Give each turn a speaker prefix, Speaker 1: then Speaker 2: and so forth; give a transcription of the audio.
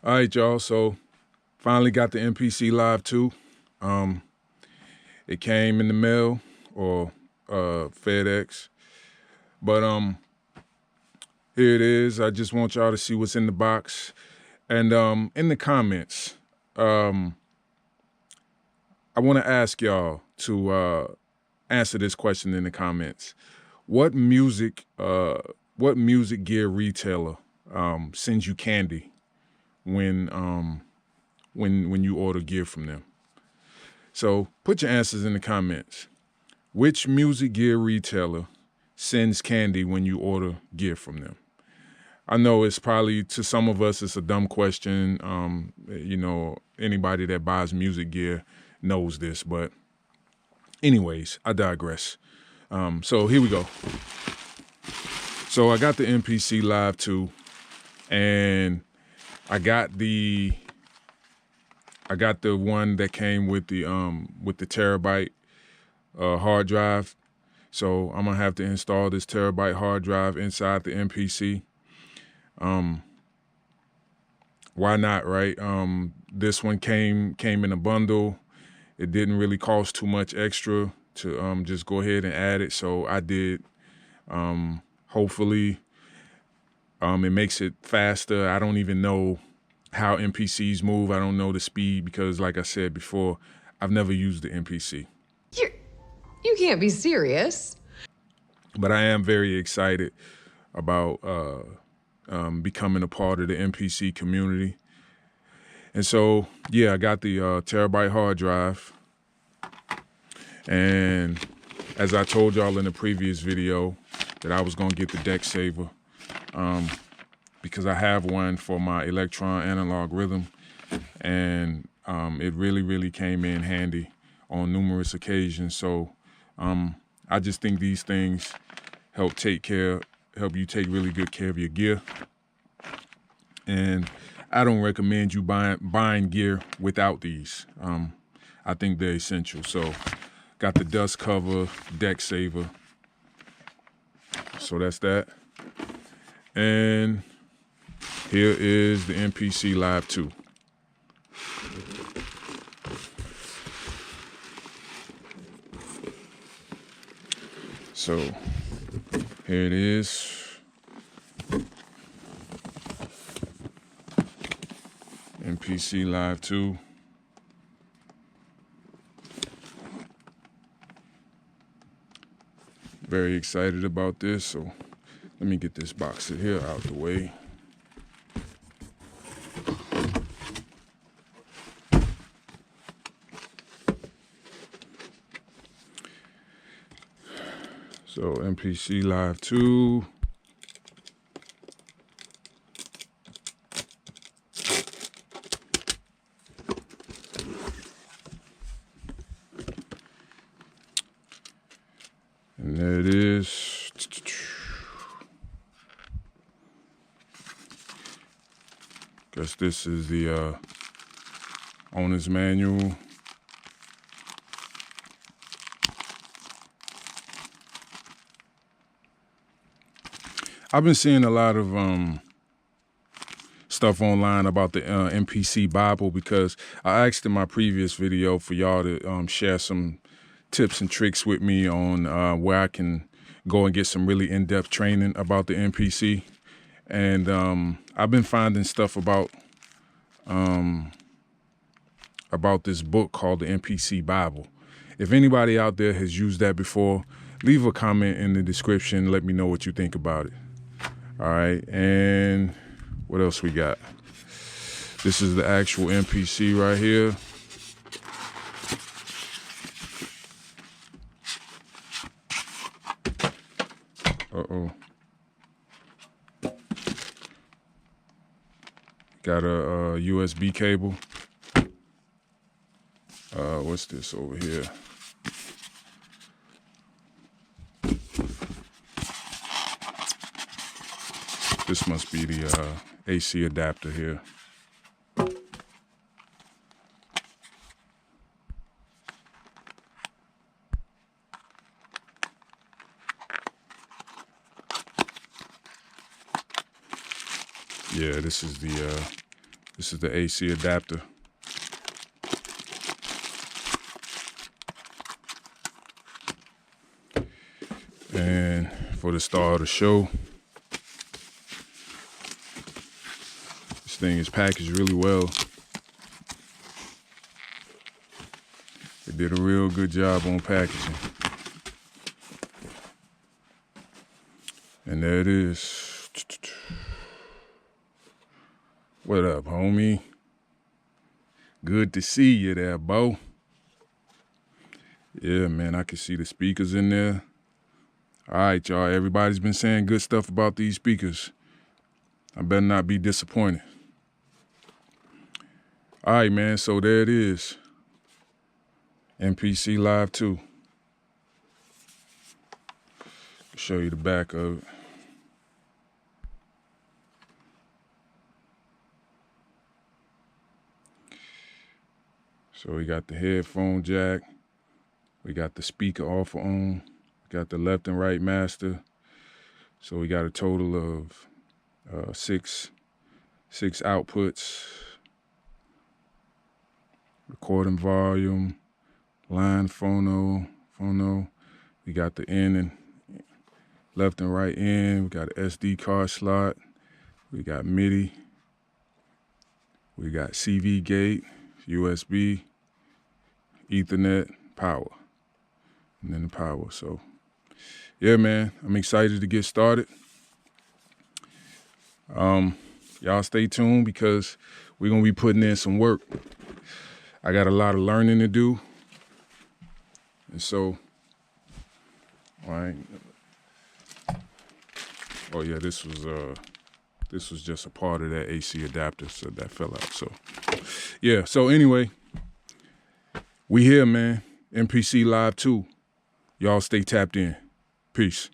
Speaker 1: All right, y'all. So finally got the MPC Live 2. It came in the mail or FedEx. But here it is. I just want y'all to see what's in the box. And in the comments, I want to ask y'all to answer this question in the comments. What music gear retailer sends you candy when you order gear from them? So put your answers in the comments. Which music gear retailer sends candy when you order gear from them? I know it's probably, to some of us, it's a dumb question. Anybody that buys music gear knows this, but anyways, I digress. So here we go. So I got the MPC Live 2, and I got the one that came with the terabyte hard drive. So I'm gonna have to install this terabyte hard drive inside the MPC. Why not, right? This one came in a bundle. It didn't really cost too much extra to just go ahead and add it. So I did. Hopefully, it makes it faster. I don't even know how MPCs move. I don't know the speed because, like I said before, I've never used the MPC.
Speaker 2: You can't be serious.
Speaker 1: But I am very excited about becoming a part of the MPC community. And so, yeah, I got the terabyte hard drive. And as I told y'all in the previous video, that I was gonna get the deck saver because I have one for my Electron analog rhythm, and it really, really came in handy on numerous occasions. So I just think these things help you take really good care of your gear. And I don't recommend you buying gear without these. I think they're essential. So got the dust cover, deck saver. So that's that. And here is the MPC Live 2. So here it is. MPC Live 2. Very excited about this. So let me get this box here out the way. So MPC Live 2. And there it is. Guess this is the owner's manual. I've been seeing a lot of stuff online about the MPC Bible because I asked in my previous video for y'all to share some tips and tricks with me on where I can go and get some really in-depth training about the MPC. And I've been finding stuff about this book called the MPC Bible. If anybody out there has used that before, leave a comment in the description. Let me know what you think about it. All right, and what else we got? This is the actual MPC right here. Uh-oh. Got a USB cable. What's this over here? This must be the AC adapter here. Yeah, this is This is the AC adapter. And for the star of the show, this thing is packaged really well. They did a real good job on packaging. And there it is. What up, homie? Good to see you there, Bo. Yeah, man, I can see the speakers in there. All right, y'all. Everybody's been saying good stuff about these speakers. I better not be disappointed. All right, man. So there it is. MPC Live 2. Show you the back of it. So we got the headphone jack. We got the speaker off on. We got the left and right master. So we got a total of six outputs. Recording volume, line phono. We got the in and left and right in. We got an SD card slot. We got MIDI. We got CV gate, USB, Ethernet, power, and then the power. So, yeah, man, I'm excited to get started. Y'all stay tuned because we're going to be putting in some work. I got a lot of learning to do. And so, all right. Oh yeah, this was just a part of that AC adapter, so that fell out. So, yeah. So anyway, we here, man. MPC Live 2. Y'all stay tapped in. Peace.